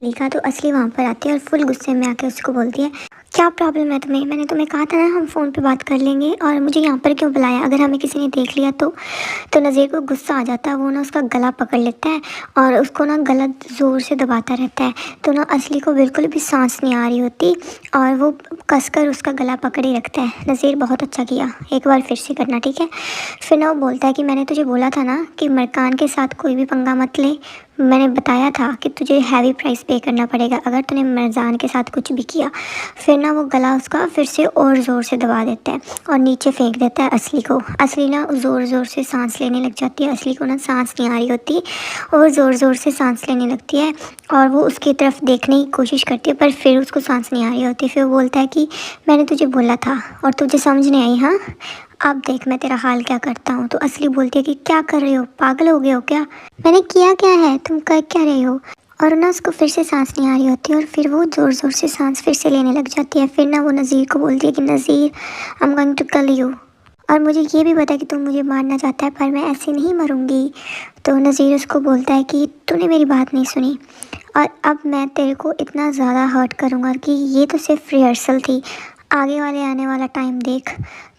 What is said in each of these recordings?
लिखा तो असली वहाँ पर आती है और फुल गुस्से में आके उसको बोलती है, क्या प्रॉब्लम है तुम्हें? मैंने तुम्हें कहा था ना हम फ़ोन पे बात कर लेंगे, और मुझे यहाँ पर क्यों बुलाया? अगर हमें किसी ने देख लिया तो नज़ीर को गुस्सा आ जाता है। वो ना उसका गला पकड़ लेता है और उसको ना गलत ज़ोर से दबाता रहता है। तो ना असली को बिल्कुल भी सांस नहीं आ रही होती और वो कसकर उसका गला पकड़े रखता है। नज़ीर, बहुत अच्छा किया, एक बार फिर से करना, ठीक है? फिर ना वो बोलता है कि मैंने तुझे बोला था ना कि मरकान के साथ कोई भी पंगा मत ले। मैंने बताया था कि तुझे हैवी प्राइस पे करना पड़ेगा अगर तूने मरजान के साथ कुछ भी किया। फिर ना वो गला उसका फिर से और ज़ोर से दबा देता है और नीचे फेंक देता है असली को। असली ना ज़ोर ज़ोर से सांस लेने लग जाती है। असली को ना सांस नहीं आ रही होती और ज़ोर ज़ोर से सांस लेने लगती है और वो उसकी तरफ देखने की कोशिश करती है पर फिर उसको सांस नहीं आ रही होती। फिर वो बोलता है कि मैंने तुझे बोला था और तुझे समझ नहीं आई, हाँ? अब देख मैं तेरा हाल क्या करता हूँ। तो असली बोलती है कि क्या कर रहे हो, पागल हो गए हो क्या? मैंने किया क्या है, तुम कर क्या रहे हो? और ना उसको फिर से सांस नहीं आ रही होती और फिर वो ज़ोर ज़ोर से सांस फिर से लेने लग जाती है। फिर ना वो नज़ीर को बोलती है कि Nazir, I am going to kill you, और मुझे ये भी पता है कि तुम मुझे मारना चाहता है पर मैं ऐसे नहीं मरूंगी। तो नज़ीर उसको बोलता है कि तूने मेरी बात नहीं सुनी और अब मैं तेरे को इतना ज़्यादा हर्ट करूँगा कि ये तो सिर्फ रिहर्सल थी, आगे वाले आने वाला टाइम देख।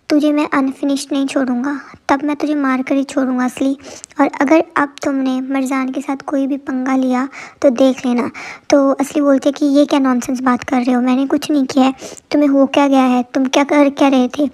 तुझे मैं अनफिनिश्ड नहीं छोड़ूंगा, तब मैं तुझे मार कर ही छोड़ूंगा असली। और अगर अब तुमने मरजान के साथ कोई भी पंगा लिया तो देख लेना। तो असली बोलते है कि ये क्या नॉनसेंस बात कर रहे हो, मैंने कुछ नहीं किया है, तुम्हें हो क्या गया है, तुम क्या कर क्या रहे थे?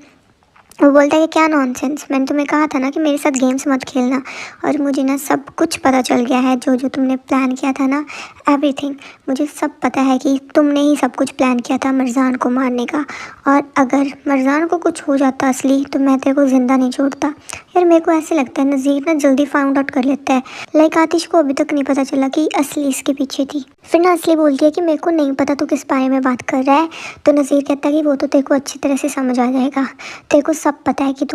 वो बोलता है कि क्या नॉनसेंस, मैंने तुम्हें कहा था ना कि मेरे साथ गेम्स मत खेलना, और मुझे ना सब कुछ पता चल गया है, जो जो तुमने प्लान किया था ना, एवरीथिंग मुझे सब पता है कि तुमने ही सब कुछ प्लान किया था मरजान को मारने का। और अगर मरजान को कुछ हो जाता असली तो मैं तेरे को ज़िंदा नहीं छोड़ता। यार मेरे को ऐसे लगता है नज़ीर ना जल्दी फाउंड आउट कर लेता है, लाइक आतिश को अभी तक नहीं पता चला कि असली इसके पीछे थी। फिर ना असली बोलती है कि मेरे को नहीं पता तू किस बारे में बात कर रहा है। तो नज़ीर कहता है कि वो तो तेरे को अच्छी तरह से समझ आ जाएगा, तेरे को सब पता है कि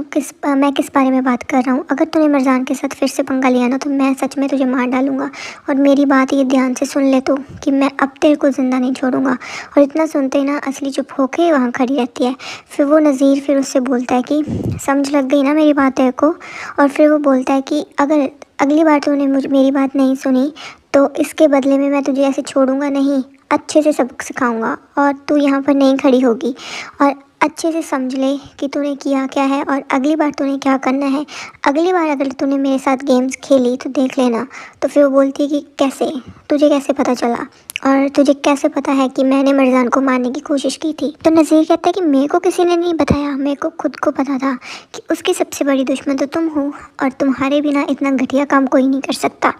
मैं किस बारे में बात कर रहा हूँ। अगर तूने मरजान के साथ फिर से पंगा लिया ना तो मैं सच में तुझे मार डालूंगा। और मेरी बात ये ध्यान से सुन ले तो कि मैं अब तेरे को ज़िंदा नहीं छोड़ूंगा। और इतना सुनते ही ना असली चुप होके वहाँ खड़ी रहती है। फिर वो नज़ीर फिर उससे बोलता है कि समझ लग गई ना मेरी बात तेरे को? और फिर वो बोलता है कि अगर अगली बार तूने मेरी बात नहीं सुनी तो इसके बदले में मैं तुझे ऐसे छोड़ूंगा नहीं, अच्छे से सबक सिखाऊंगा और तू यहाँ पर नहीं खड़ी होगी। और अच्छे से समझ ले कि तूने किया क्या है और अगली बार तूने क्या करना है। अगली बार अगर तूने मेरे साथ गेम्स खेली तो देख लेना। तो फिर वो बोलती है कि कैसे, तुझे कैसे पता चला और तुझे कैसे पता है कि मैंने मरजान को मारने की कोशिश की थी? तो नज़ीर कहता है कि मेरे को किसी ने नहीं बताया, मेरे को खुद को पता था कि उसकी सबसे बड़ी दुश्मन तो तुम हो और तुम्हारे बिना इतना घटिया काम कोई नहीं कर सकता।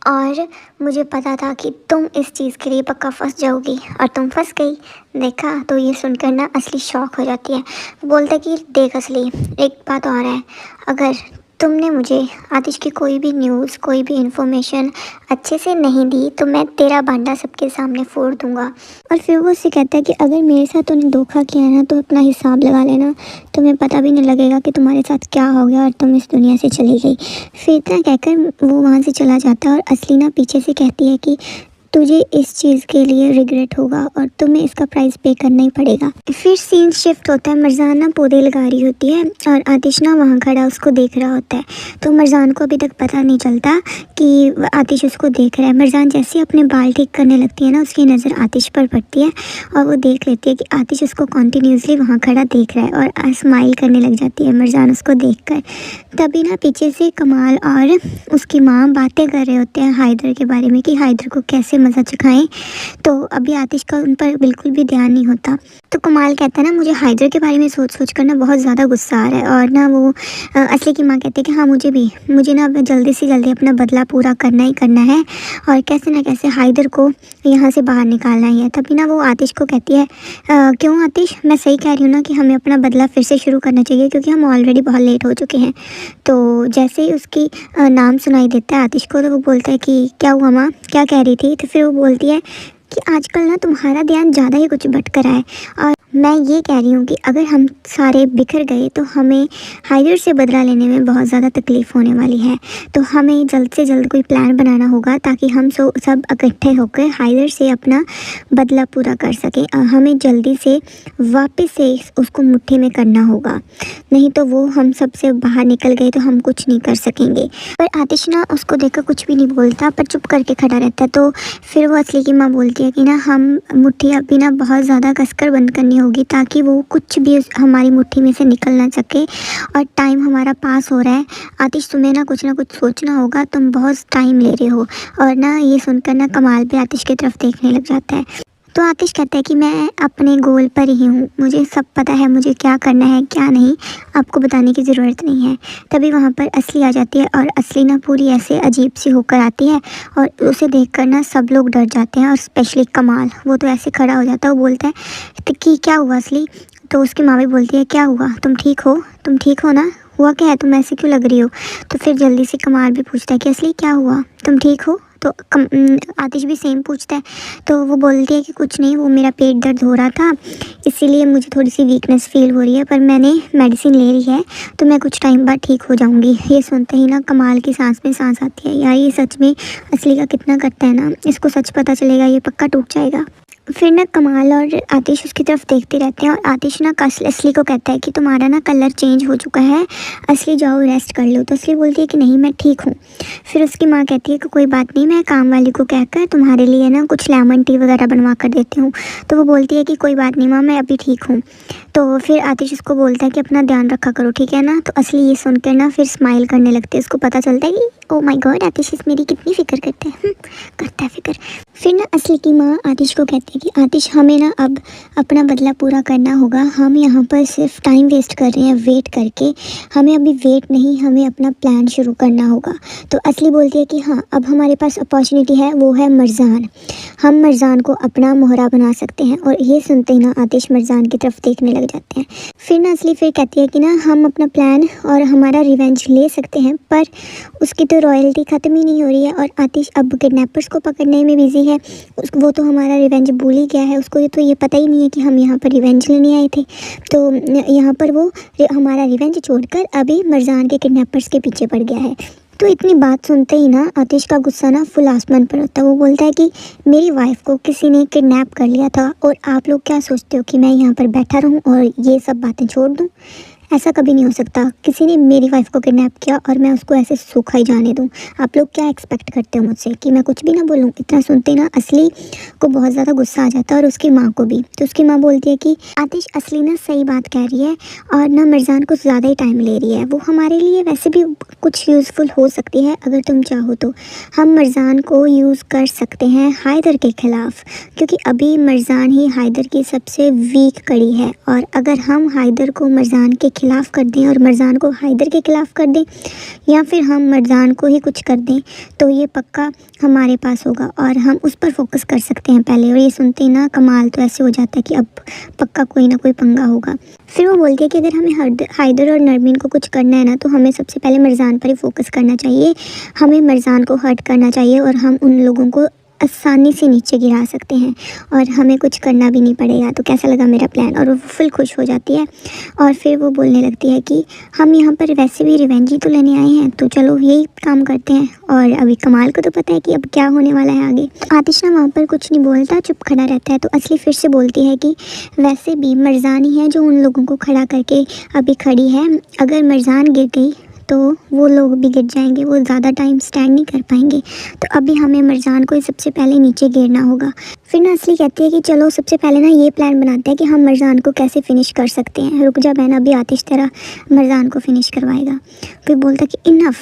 और मुझे पता था कि तुम इस चीज़ के लिए पक्का फंस जाओगी और तुम फंस गई। देखा? तो ये सुनकर ना असली शॉक हो जाती है। बोलता है कि देख असली, एक बात और है, अगर तुमने मुझे आतिश की कोई भी न्यूज़ कोई भी इन्फॉर्मेशन अच्छे से नहीं दी तो मैं तेरा भांडा सबके सामने फोड़ दूंगा। और फिर वो उससे कहता है कि अगर मेरे साथ तूने धोखा किया ना तो अपना हिसाब लगा लेना, तुम्हें पता भी नहीं लगेगा कि तुम्हारे साथ क्या हो गया और तुम इस दुनिया से चली गई। फिर इतना कहकर वो वहाँ से चला जाता है और असली ना पीछे से कहती है कि तुझे इस चीज़ के लिए रिग्रेट होगा और तुम्हें इसका प्राइस पे करना ही पड़ेगा। फिर सीन शिफ्ट होता है, मरजान ना पौधे लगा रही होती है और आतिश ना वहाँ खड़ा उसको देख रहा होता है। तो मरजान को अभी तक पता नहीं चलता कि आतिश उसको देख रहा है। मरजान जैसे ही अपने बाल ठीक करने लगती है ना उसकी नज़र आतिश पर पड़ती है और वो देख लेती है कि आतिश उसको कॉन्टीन्यूसली वहाँ खड़ा देख रहा है और स्माइल करने लग जाती है मरजान उसको देख कर। तभी ना पीछे से कमाल और उसकी माँ बातें कर रहे होते हैं हैदर के बारे में कि हैदर को कैसे मज़ा चखाएं। तो अभी आतिश का उन पर बिल्कुल भी ध्यान नहीं होता। तो कमाल कहता है ना मुझे हैदर के बारे में सोच सोच कर ना बहुत ज़्यादा गुस्सा आ रहा है। और ना वो असली की माँ कहती है कि हाँ मुझे ना जल्दी से जल्दी अपना बदला पूरा करना ही करना है और कैसे ना कैसे हैदर को यहाँ से बाहर निकालना ही है। तभी ना वो आतिश को कहती है क्यों आतिश, मैं सही कह रही हूँ ना कि हमें अपना बदला फिर से शुरू करना चाहिए क्योंकि हम ऑलरेडी बहुत लेट हो चुके हैं। तो जैसे ही उसकी नाम सुनाई देता है आतिश को तो वो बोलता है कि क्या हुआ माँ, क्या कह रही थी? तो फिर वो बोलती है कि आजकल ना तुम्हारा ध्यान ज़्यादा ही कुछ भटक रहा है, और मैं ये कह रही हूँ कि अगर हम सारे बिखर गए तो हमें हाइदर से बदला लेने में बहुत ज़्यादा तकलीफ़ होने वाली है। तो हमें जल्द से जल्द कोई प्लान बनाना होगा ताकि हम सब इकट्ठे होकर हाइदर से अपना बदला पूरा कर सकें। हमें जल्दी से वापस से उसको मुट्ठी में करना होगा, नहीं तो वो हम सबसे बाहर निकल गए तो हम कुछ नहीं कर सकेंगे। पर आतिश ना उसको देखकर कुछ भी नहीं बोलता, पर चुप करके खड़ा रहता है। तो फिर वो असली की माँ बोलती है कि ना हम मुट्ठी अभी ना बहुत ज़्यादा कसकर बंद करनी होगी ताकि वो कुछ भी हमारी मुट्ठी में से निकल ना सके, और टाइम हमारा पास हो रहा है। आतिश तुम्हें ना कुछ सोचना होगा, तुम बहुत टाइम ले रहे हो। और ना ये सुनकर ना कमाल भी आतिश की तरफ देखने लग जाता है। तो आतिश कहता है कि मैं अपने गोल पर ही हूँ, मुझे सब पता है मुझे क्या करना है क्या नहीं, आपको बताने की ज़रूरत नहीं है। तभी वहाँ पर असली आ जाती है, और असली ना पूरी ऐसे अजीब सी होकर आती है, और उसे देखकर ना सब लोग डर जाते हैं, और स्पेशली कमाल, वो तो ऐसे खड़ा हो जाता है। वो बोलता है तो कि क्या हुआ असली? तो उसकी माँ भी बोलती है क्या हुआ, तुम ठीक हो? तुम ठीक हो ना? हुआ क्या है, तुम ऐसे क्यों लग रही हो? तो फिर जल्दी से कमाल भी पूछता है कि असली क्या हुआ, तुम ठीक हो? तो आतिश भी सेम पूछता है। तो वो बोलती है कि कुछ नहीं, वो मेरा पेट दर्द हो रहा था, इसीलिए मुझे थोड़ी सी वीकनेस फील हो रही है, पर मैंने मेडिसिन ले ली है तो मैं कुछ टाइम बाद ठीक हो जाऊंगी। ये सुनते ही ना कमाल की सांस में सांस आती है। यार ये सच में असली का कितना करता है ना, इसको सच पता चलेगा ये पक्का टूट जाएगा। फिर ना कमाल और आतिश उसकी तरफ देखते रहते हैं, और आतिश ना असली को कहता है कि तुम्हारा ना कलर चेंज हो चुका है, असली जाओ रेस्ट कर लो। तो असली बोलती है कि नहीं मैं ठीक हूँ। फिर उसकी माँ कहती है कि कोई बात नहीं, मैं काम वाली को कहकर तुम्हारे लिए ना कुछ लेमन टी वगैरह बनवा कर देती हूँ। तो वो बोलती है कि कोई बात नहीं माँ, मैं अभी ठीक हूँ। तो फिर आतिश उसको बोलता है कि अपना ध्यान रखा करो, ठीक है ना? तो असली ये सुनकर ना फिर स्माइल करने लगती है। उसको पता चलता है कि ओ माय गॉड, आतिश इस मेरी कितनी फ़िक्र करता है, करता है फ़िक्र। फिर ना असली की माँ आतिश को कहती है कि आतिश हमें ना अब अपना बदला पूरा करना होगा, हम यहाँ पर सिर्फ टाइम वेस्ट कर रहे हैं वेट करके, हमें अभी वेट नहीं, हमें अपना प्लान शुरू करना होगा। तो असली बोलती है कि हाँ अब हमारे पास अपॉर्चुनिटी है, वो है मरजान, हम मरजान को अपना मोहरा बना सकते हैं। और ये सुनते ही ना आतिश मरजान की तरफ देखने लग जाते हैं। फिर ना असली फिर कहती है कि ना हम अपना प्लान और हमारा रिवेंज ले सकते हैं, पर उसकी तो रॉयल्टी ख़त्म ही नहीं हो रही है, और आतिश अब किडनैपर्स को पकड़ने में बिजी है। वो तो हमारा रिवेंज भूल ही गया है, उसको तो ये पता ही नहीं है कि हम यहाँ पर रिवेंज लेने आए थे। तो यहाँ पर वो हमारा रिवेंज छोड़कर अभी मरजान के किडनैपर्स के पीछे पड़ गया है। तो इतनी बात सुनते ही ना आतिश का गुस्सा ना फुल आसमान पर होता है। वो बोलता है कि मेरी वाइफ को किसी ने किडनैप कर लिया था, और आप लोग क्या सोचते हो कि मैं यहाँ पर बैठा रहूँ और ये सब बातें छोड़ दूँ? ऐसा कभी नहीं हो सकता। किसी ने मेरी वाइफ को किडनैप किया और मैं उसको ऐसे सूखा ही जाने दूँ? आप लोग क्या एक्सपेक्ट करते हो मुझसे कि मैं कुछ भी ना बोलूँ? इतना सुनते ना असली को बहुत ज़्यादा गुस्सा आ जाता है, और उसकी माँ को भी। तो उसकी माँ बोलती है कि आतिश असली ना सही बात कह रही है, और ना मरजान कुछ ज़्यादा ही टाइम ले रही है, वो हमारे लिए वैसे भी कुछ यूज़फुल हो सकती है। अगर तुम चाहो तो हम मरजान को यूज़ कर सकते हैं हाइदर के ख़िलाफ़, क्योंकि अभी मरजान ही हाइदर की सबसे वीक कड़ी है। और अगर हम हाइदर को मरजान के खिलाफ़ कर दें और मरजान को हाइदर के ख़िलाफ़ कर दें, या फिर हम मरजान को ही कुछ कर दें, तो ये पक्का हमारे पास होगा और हम उस पर फोकस कर सकते हैं पहले। और ये सुनते ही ना कमाल तो ऐसे हो जाता है कि अब पक्का कोई ना कोई पंगा होगा। फिर वो बोलती है कि अगर हमें हाइदर और नरमीन को कुछ करना है ना, तो हमें सबसे पहले मरजान पर ही फोकस करना चाहिए, हमें मरजान को हर्ट करना चाहिए, और हम उन लोगों को आसानी से नीचे गिरा सकते हैं और हमें कुछ करना भी नहीं पड़ेगा। तो कैसा लगा मेरा प्लान? और वो फुल खुश हो जाती है, और फिर वो बोलने लगती है कि हम यहाँ पर वैसे भी रिवेंज ही तो लेने आए हैं, तो चलो यही काम करते हैं। और अभी कमाल को तो पता है कि अब क्या होने वाला है आगे। आतिश ना वहाँ पर कुछ नहीं बोलता, चुप खड़ा रहता है। तो असली फिर से बोलती है कि वैसे भी मरजान ही है जो उन लोगों को खड़ा करके अभी खड़ी है, अगर मरजान गिर गई तो वो लोग भी गिर जाएंगे, वो ज़्यादा टाइम स्टैंड नहीं कर पाएंगे। तो अभी हमें मरजान को सबसे पहले नीचे गिरना होगा। फिर ना असली कहती है कि चलो सबसे पहले ना ये प्लान बनाते हैं कि हम मरजान को कैसे फ़िनिश कर सकते हैं। रुक जा बहन, अभी आतिश तरह मरजान को फ़िनिश करवाएगा। फिर बोलता कि इनफ,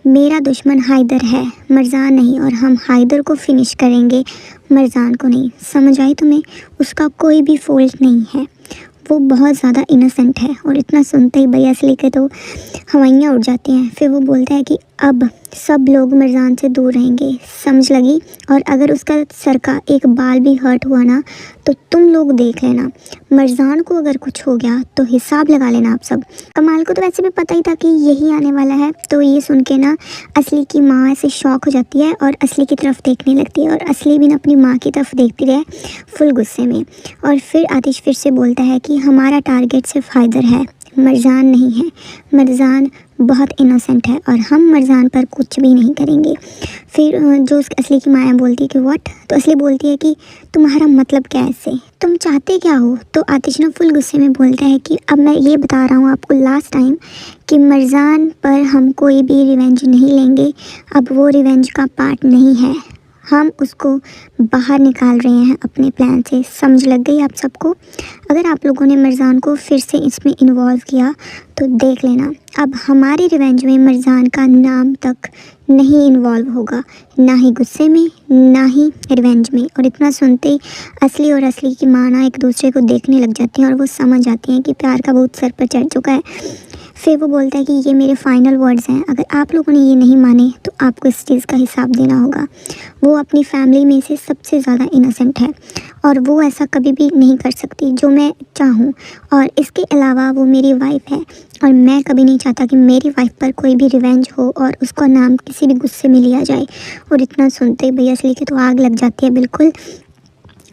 मेरा दुश्मन हाइदर है, मरजान नहीं, और हम हाइदर को फ़िनिश करेंगे, मरजान को नहीं। समझ आई तुम्हें? उसका कोई भी फॉल्ट नहीं है, वो बहुत ज़्यादा इनोसेंट है। और इतना सुनते ही भैया असली के तो हवाइयाँ उड़ जाती हैं। फिर वो बोलता है कि अब सब लोग मरजान से दूर रहेंगे, समझ लगी? और अगर उसका सर का एक बाल भी हर्ट हुआ ना तो तुम लोग देख लेना। मरजान को अगर कुछ हो गया तो हिसाब लगा लेना आप सब। कमाल को तो वैसे भी पता ही था कि यही आने वाला है, तो ये सुन के ना असली की माँ ऐसे शॉक हो जाती है और असली की तरफ देखने लगती है, और असली भी ना अपनी माँ की तरफ देखती रहे फुल गुस्से में। और फिर आतिश फिर से बोलता है कि हमारा टारगेट सिर्फ हैदर है, मरजान नहीं है। मरजान बहुत इनोसेंट है और हम मरजान पर कुछ भी नहीं करेंगे। फिर जो उस असली की माया बोलती है कि व्हाट, तो असली बोलती है कि तुम्हारा मतलब क्या है इससे, तुम चाहते क्या हो? तो आतिश ना फुल गुस्से में बोलता है कि अब मैं ये बता रहा हूँ आपको लास्ट टाइम कि मरजान पर हम कोई भी रिवेंज नहीं लेंगे। अब वो रिवेंज का पार्ट नहीं है, हम उसको बाहर निकाल रहे हैं अपने प्लान से। समझ लग गई आप सबको? अगर आप लोगों ने मरजान को फिर से इसमें इन्वॉल्व किया तो देख लेना, अब हमारे रिवेंज में मरजान का नाम तक नहीं इन्वॉल्व होगा, ना ही गुस्से में ना ही रिवेंज में। और इतना सुनते ही असली और असली की माँ ना एक दूसरे को देखने लग जाती हैं और वो समझ जाती हैं कि प्यार का भूत सर पर चढ़ चुका है। फिर वो बोलता है कि ये मेरे फाइनल वर्ड्स हैं, अगर आप लोगों ने ये नहीं माने तो आपको इस चीज़ का हिसाब देना होगा। वो अपनी फैमिली में से सबसे ज़्यादा इनोसेंट है और वो ऐसा कभी भी नहीं कर सकती जो मैं चाहूँ, और इसके अलावा वो मेरी वाइफ है और मैं कभी नहीं चाहता कि मेरी वाइफ पर कोई भी रिवेंज हो और उसका नाम किसी भी गुस्से में लिया जाए। और इतना सुनते ही भैया असली की तो आग लग जाती है बिल्कुल।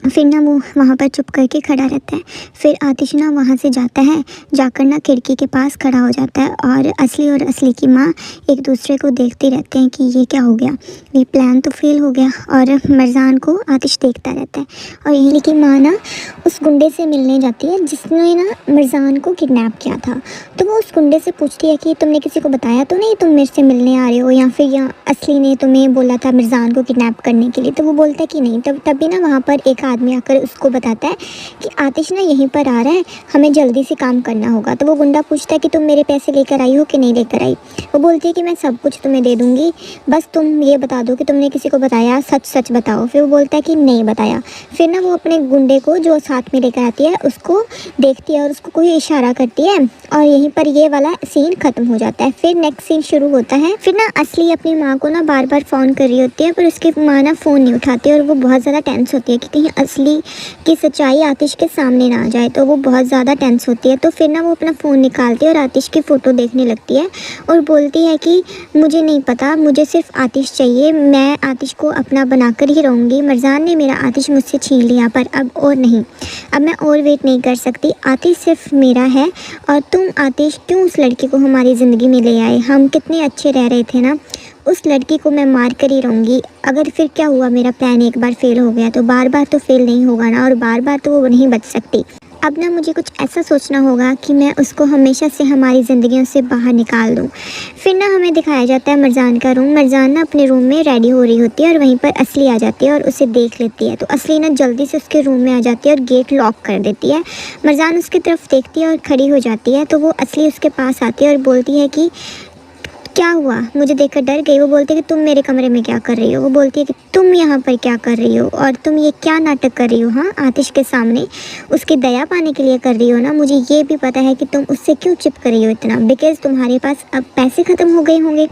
फिर ना वो वहाँ पर चुप करके खड़ा रहता है। फिर आतिश ना वहाँ से जाता है, जाकर ना खिड़की के पास खड़ा हो जाता है और असली की माँ एक दूसरे को देखते रहते हैं कि ये क्या हो गया, ये प्लान तो फेल हो गया। और मरजान को आतिश देखता रहता है और यही की माँ ना उस गुंडे से मिलने जाती है जिसने ना मरजान को किडनैप किया था। तो वो उस गुंडे से पूछती है कि तुमने किसी को बताया तो नहीं तुम मेरे से मिलने आ रहे हो, या फिर या असली ने तुम्हें बोला था मरजान को किडनैप करने के लिए? तो वो बोलता है कि नहीं। तभी ना वहाँ पर एक आदमी आकर उसको बताता है कि आतिश ना यहीं पर आ रहा है, हमें जल्दी से काम करना होगा। तो वो गुंडा पूछता है कि तुम मेरे पैसे लेकर आई हो कि नहीं लेकर आई? वो बोलती है कि मैं सब कुछ तुम्हें दे दूँगी, बस तुम ये बता दो कि तुमने किसी को बताया, सच सच बताओ। फिर वो बोलता है कि नहीं बताया। फिर ना वो अपने गुंडे को जो साथ में लेकर आती है उसको देखती है और उसको कोई इशारा करती है और यहीं पर ये वाला सीन ख़त्म हो जाता है। फिर नेक्स्ट सीन शुरू होता है। फिर ना असली अपनी माँ को ना बार बार फ़ोन कर रही होती है पर उसकी माँ ना फ़ोन नहीं उठाती और वो बहुत ज़्यादा टेंस होती है कि कहीं असली की सच्चाई आतिश के सामने ना आ जाए, तो वो बहुत ज़्यादा टेंस होती है। तो फिर ना वो अपना फ़ोन निकालती है और आतिश की फ़ोटो देखने लगती है और बोलती है कि मुझे नहीं पता, मुझे सिर्फ आतिश चाहिए, मैं आतिश को अपना बनाकर ही रहूँगी। मरजान ने मेरा आतिश मुझसे छीन लिया पर अब और नहीं, अब मैं और वेट नहीं कर सकती, आतिश सिर्फ मेरा है। और तुम आतिश क्यों उस लड़की को हमारी ज़िंदगी में ले आए? हम कितने अच्छे रह रहे थे ना, उस लड़की को मैं मार कर ही रहूँगी। अगर फिर क्या हुआ, मेरा प्लान एक बार फेल हो गया तो बार बार तो फेल नहीं होगा ना, और बार बार तो वो नहीं बच सकती। अब ना मुझे कुछ ऐसा सोचना होगा कि मैं उसको हमेशा से हमारी ज़िंदगियों से बाहर निकाल दूँ। फिर ना हमें दिखाया जाता है मरजान का रूम। मरजान ना अपने रूम में रेडी हो रही होती है और वहीं पर असली आ जाती है और उसे देख लेती है। तो असली ना जल्दी से उसके रूम में आ जाती है और गेट लॉक कर देती है। मरजान उसकी तरफ देखती है और खड़ी हो जाती है। तो वो असली उसके पास आती है और बोलती है कि क्या हुआ, मुझे देखकर डर गई? वो बोलती है कि तुम मेरे कमरे में क्या कर रही हो? वो बोलती है कि तुम यहाँ पर क्या कर रही हो और तुम ये क्या नाटक कर रही हो? हाँ, आतिश के सामने उसकी दया पाने के लिए कर रही हो ना? मुझे ये भी पता है कि तुम उससे क्यों चिप कर रही हो इतना, बिकॉज़ तुम्हारे पास अब पैसे ख़त्म हो गए होंगे,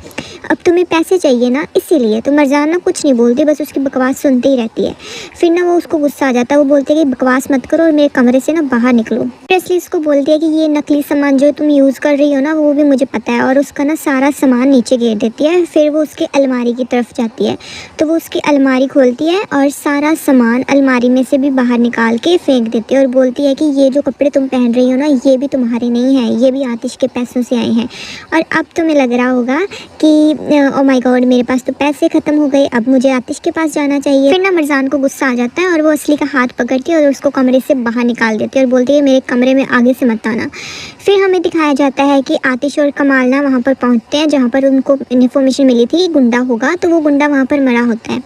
अब तुम्हें पैसे चाहिए ना, इसीलिए। तो मरजान ना कुछ नहीं बोलती, बस उसकी बकवास सुनती ही रहती है। फिर ना वो उसको गुस्सा आ जाता है, वो बोलती है कि बकवास मत करो और मेरे कमरे से ना बाहर निकलो। फिर असली उसको बोलती है कि ये नकली सामान जो तुम यूज़ कर रही हो ना वो भी मुझे पता है, और उसका ना सारा सामान नीचे गिर देती है। फिर वो उसके अलमारी की तरफ जाती है, तो वो उसकी अलमारी खोलती है और सारा सामान अलमारी में से भी बाहर निकाल के फेंक देती है और बोलती है कि ये जो कपड़े तुम पहन रही हो ना ये भी तुम्हारे नहीं हैं, ये भी आतिश के पैसों से आए हैं। और अब तुम्हें लग रहा होगा कि ओ माय गॉड, मेरे पास तो पैसे ख़त्म हो गए, अब मुझे आतिश के पास जाना चाहिए। फिर ना मरजान को गुस्सा आ जाता है और वो असली का हाथ पकड़ती है और उसको कमरे से बाहर निकाल देती है और बोलती है मेरे कमरे में आगे से मत आना। फिर हमें दिखाया जाता है कि आतिश और कमाल ना वहाँ पर पहुँचते हैं जहाँ पर उनको इन्फॉर्मेशन मिली थी कि गुंडा होगा, तो वो गुंडा वहाँ पर मरा होता है।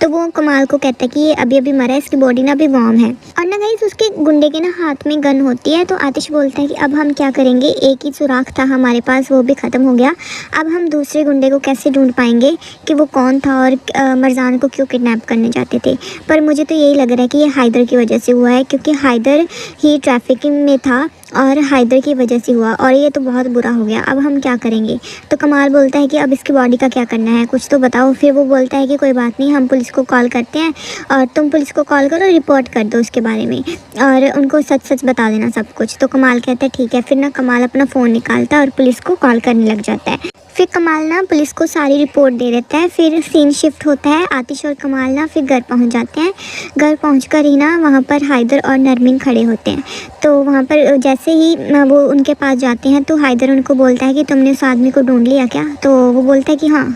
तो वो कमाल को कहता है कि ये अभी अभी मरा है, इसकी बॉडी ना अभी वार्म है। और ना गाइस उसके गुंडे के ना हाथ में गन होती है। तो आतिश बोलता है कि अब हम क्या करेंगे, एक ही सुराख था हमारे पास, वो भी ख़त्म हो गया, अब हम दूसरे गुंडे को कैसे ढूंढ पाएंगे कि वो कौन था और मरजान को क्यों किडनैप करने जाते थे। पर मुझे तो यही लग रहा है कि ये हैदर की वजह से हुआ है, क्योंकि हैदर ही ट्रैफिकिंग में था और हैदर की वजह से हुआ और ये तो बहुत बुरा हो गया, अब हम क्या करेंगे। तो कमाल बोलता है कि अब इसकी बॉडी का क्या करना है, कुछ तो बताओ। फिर वो बोलता है कि कोई बात नहीं, हम पुलिस को कॉल करते हैं और तुम पुलिस को कॉल करो, रिपोर्ट कर दो उसके बारे में और उनको सच सच बता देना सब कुछ। तो कमाल कहता है ठीक है। फिर ना कमाल अपना फ़ोन निकालता है और पुलिस को कॉल करने लग जाता है। फिर कमाल ना पुलिस को सारी रिपोर्ट दे देता है। फिर सीन शिफ्ट होता है, आतिश और कमाल ना फिर घर पहुंच जाते हैं। घर पहुंचकर ही ना वहाँ पर हैदर और नरमीन खड़े होते हैं। तो वहाँ पर जैसे ही वो उनके पास जाते हैं तो हैदर उनको बोलता है कि तुमने उस आदमी को ढूंढ लिया क्या। तो वो बोलता है कि हाँ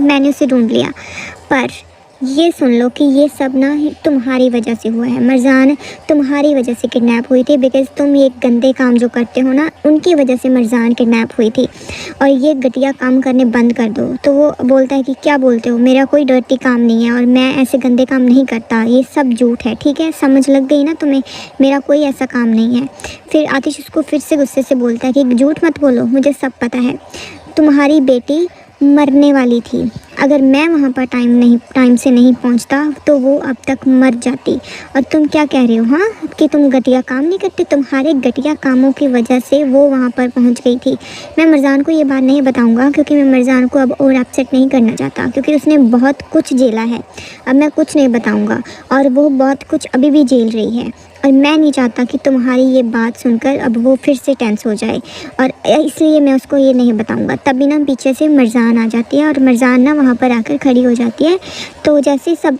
मैंने उसे ढूंढ लिया, पर ये सुन लो कि ये सब ना तुम्हारी वजह से हुआ है। मरजान तुम्हारी वजह से किडनैप हुई थी, बिकॉज़ तुम ये गंदे काम जो करते हो ना उनकी वजह से मरजान किडनैप हुई थी और ये घटिया काम करने बंद कर दो। तो वो बोलता है कि क्या बोलते हो, मेरा कोई डर्टी काम नहीं है और मैं ऐसे गंदे काम नहीं करता, ये सब झूठ है। ठीक है, समझ लग गई ना तुम्हें, मेरा कोई ऐसा काम नहीं है। फिर आतिश उसको फिर से गुस्से से बोलता है कि झूठ मत बोलो, मुझे सब पता है। तुम्हारी बेटी मरने वाली थी, अगर मैं वहाँ पर टाइम से नहीं पहुँचता तो वो अब तक मर जाती। और तुम क्या कह रहे हो हाँ कि तुम घटिया काम नहीं करते, तुम्हारे घटिया कामों की वजह से वो वहाँ पर पहुँच गई थी। मैं मरजान को ये बात नहीं बताऊँगा क्योंकि मैं मरजान को अब और अपसेट नहीं करना चाहता, क्योंकि उसने बहुत कुछ झेला है। अब मैं कुछ नहीं बताऊँगा और वो बहुत कुछ अभी भी झेल रही है और मैं नहीं चाहता कि तुम्हारी ये बात सुनकर अब वो फिर से टेंस हो जाए, और इसलिए मैं उसको ये नहीं बताऊंगा। तभी ना पीछे से मरजान आ जाती है और मरजान ना वहाँ पर आकर खड़ी हो जाती है। तो जैसे ही सब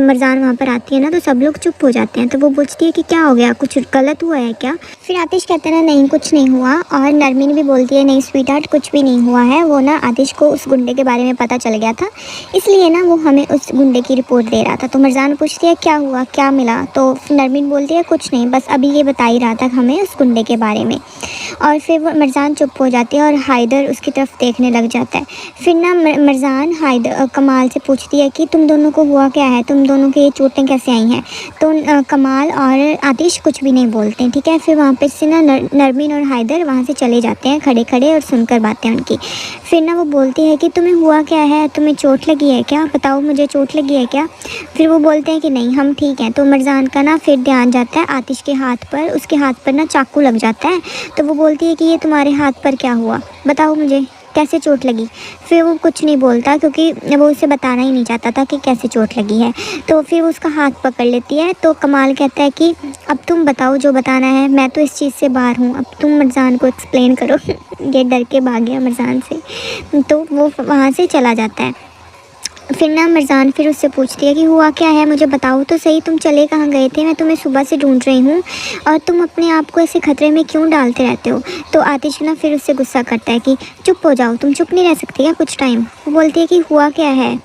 मरजान वहाँ पर आती है ना तो सब लोग चुप हो जाते हैं। तो वो पूछती है कि क्या हो गया, कुछ गलत हुआ है क्या। फिर आतिश कहते हैं ना नहीं कुछ नहीं हुआ, और नरमीन भी बोलती है नहीं स्वीट हार्ट कुछ भी नहीं हुआ है, वो ना आतिश को उस गुंडे के बारे में पता चल गया था, इसलिए ना वो हमें उस गुंडे की रिपोर्ट दे रहा था। तो मरजान पूछती है क्या हुआ, क्या मिला। तो नरमीन बोलती है कुछ नहीं, बस अभी ये बता ही रहा था हमें उस गुंडे के बारे में। और फिर वो मरजान चुप हो जाती है और हैदर उसकी तरफ देखने लग जाता है। फिर ना मरजान हैदर कमाल से पूछती है कि तुम दोनों को हुआ क्या है, तुम दोनों की ये चोटें कैसे आई हैं। तो कमाल और आतिश कुछ भी नहीं बोलते हैं। ठीक है, फिर वहाँ पे से ना नरमीन और हैदर वहाँ से चले जाते हैं खड़े खड़े और सुनकर बातें उनकी। फिर ना वो बोलती है कि तुम्हें हुआ क्या है, तुम्हें चोट लगी है क्या, बताओ मुझे चोट लगी है क्या। फिर वो बोलते हैं कि नहीं हम ठीक हैं। तो मरजान का ना फिर ध्यान जाता है आतिश के हाथ पर, उसके हाथ पर ना चाकू लग जाता है। तो वो बोलती है कि ये तुम्हारे हाथ पर क्या हुआ, बताओ मुझे कैसे चोट लगी। फिर वो कुछ नहीं बोलता क्योंकि वो उसे बताना ही नहीं चाहता था कि कैसे चोट लगी है। तो फिर वो उसका हाथ पकड़ लेती है। तो कमाल कहता है कि अब तुम बताओ जो बताना है, मैं तो इस चीज़ से बाहर हूँ, अब तुम मरजान को एक्सप्लेन करो। ये डर के भाग गया मरजान से, तो वो वहाँ से चला जाता है। फिर ना मरजान फिर उससे पूछती है कि हुआ क्या है, मुझे बताओ तो सही, तुम चले कहाँ गए थे, मैं तुम्हें सुबह से ढूंढ रही हूँ और तुम अपने आप को ऐसे खतरे में क्यों डालते रहते हो। तो आतिश ना फिर उससे गुस्सा करता है कि चुप हो जाओ, तुम चुप नहीं रह सकती क्या कुछ टाइम। वो बोलती है कि हुआ क्या है,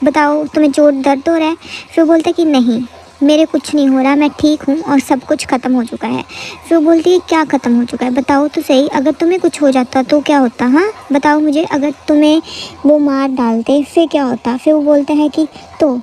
बताओ तुम्हें चोट दर्द हो रहा है। फिर वो बोलता है कि नहीं मेरे कुछ नहीं हो रहा, मैं ठीक हूँ और सब कुछ ख़त्म हो चुका है। फिर वो बोलती है क्या ख़त्म हो चुका है, बताओ तो सही, अगर तुम्हें कुछ हो जाता तो क्या होता, हाँ बताओ मुझे, अगर तुम्हें वो मार डालते फिर क्या होता। फिर वो बोलता है कि तो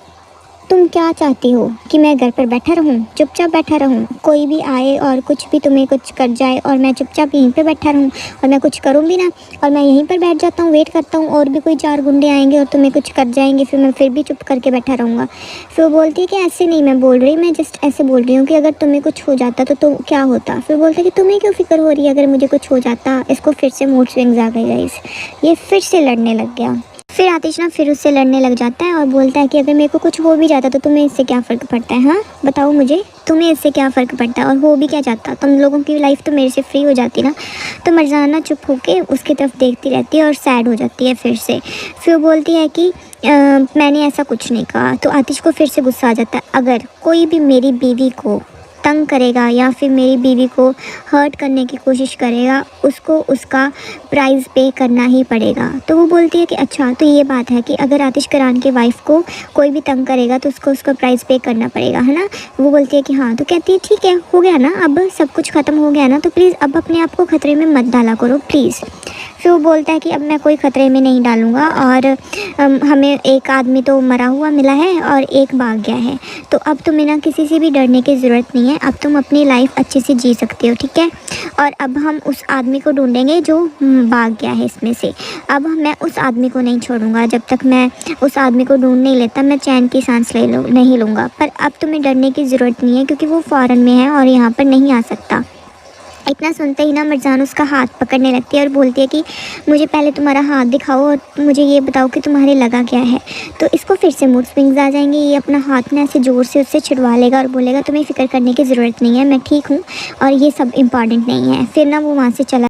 तुम क्या चाहती हो कि मैं घर पर बैठा रहूं, चुपचाप बैठा रहूं, कोई भी आए और कुछ भी तुम्हें कुछ कर जाए और मैं चुपचाप यहीं पे बैठा रहूं और मैं कुछ करूं भी ना, और मैं यहीं पर बैठ जाता हूं वेट करता हूं और भी कोई 4 गुंडे आएंगे और तुम्हें कुछ कर जाएंगे, फिर मैं फिर भी चुप करके बैठा रहूँगा। फिर वो बोलती है कि ऐसे नहीं मैं बोल रही, मैं जस्ट ऐसे बोल रही हूँ कि अगर तुम्हें कुछ हो जाता तो क्या होता। फिर बोलता है कि तुम्हें क्यों फिक्र हो रही है अगर मुझे कुछ हो जाता। इसको फिर से मूड स्विंग्स आ गई गाइस, ये फिर से लड़ने लग गया। फिर आतिश ना फिर उससे लड़ने लग जाता है और बोलता है कि अगर मेरे को कुछ हो भी जाता तो तुम्हें इससे क्या फ़र्क पड़ता है, हाँ बताओ मुझे, तुम्हें इससे क्या फ़र्क पड़ता है, और हो भी क्या जाता, तुम लोगों की लाइफ तो मेरे से फ्री हो जाती ना। तो मरजाना चुप होके उसकी तरफ देखती रहती है और सैड हो जाती है फिर से। फिर वो बोलती है कि मैंने ऐसा कुछ नहीं कहा। तो आतिश को फिर से गुस्सा आ जाता है, अगर कोई भी मेरी बीवी को तंग करेगा या फिर मेरी बीवी को हर्ट करने की कोशिश करेगा उसको उसका प्राइस पे करना ही पड़ेगा। तो वो बोलती है कि अच्छा तो ये बात है कि अगर आतिश करान की वाइफ को कोई भी तंग करेगा तो उसको उसका प्राइस पे करना पड़ेगा, है ना। वो बोलती है कि हाँ। तो कहती है ठीक है हो गया ना, अब सब कुछ ख़त्म हो गया ना, तो प्लीज़ अब अपने आप को ख़तरे में मत डाला करो प्लीज़। फिर वो बोलता है कि अब मैं कोई ख़तरे में नहीं डालूँगा और हमें एक आदमी तो मरा हुआ मिला है और एक भाग गया है, तो अब तुम्हें ना किसी से भी डरने की ज़रूरत नहीं है, अब तुम अपनी लाइफ अच्छे से जी सकते हो, ठीक है। और अब हम उस आदमी को ढूंढेंगे जो भाग गया है इसमें से। अब मैं उस आदमी को नहीं छोड़ूंगा, जब तक मैं उस आदमी को ढूंढ नहीं लेता मैं चैन की सांस नहीं लूँगा। पर अब तुम्हें डरने की ज़रूरत नहीं है क्योंकि वो फ़ॉरेन में है और यहाँ पर नहीं आ सकता। इतना सुनते ही ना मरजान उसका हाथ पकड़ने लगती है और बोलती है कि मुझे पहले तुम्हारा हाथ दिखाओ और मुझे ये बताओ कि तुम्हारे लगा क्या है। तो इसको फिर से मूड स्विंग्स आ जाएंगे। ये अपना हाथ ना ऐसे ज़ोर से उससे छुड़वा लेगा और बोलेगा तुम्हें फ़िक्र करने की ज़रूरत नहीं है, मैं ठीक हूँ और ये सब इम्पॉर्टेंट नहीं है। फिर ना वो वहाँ से चला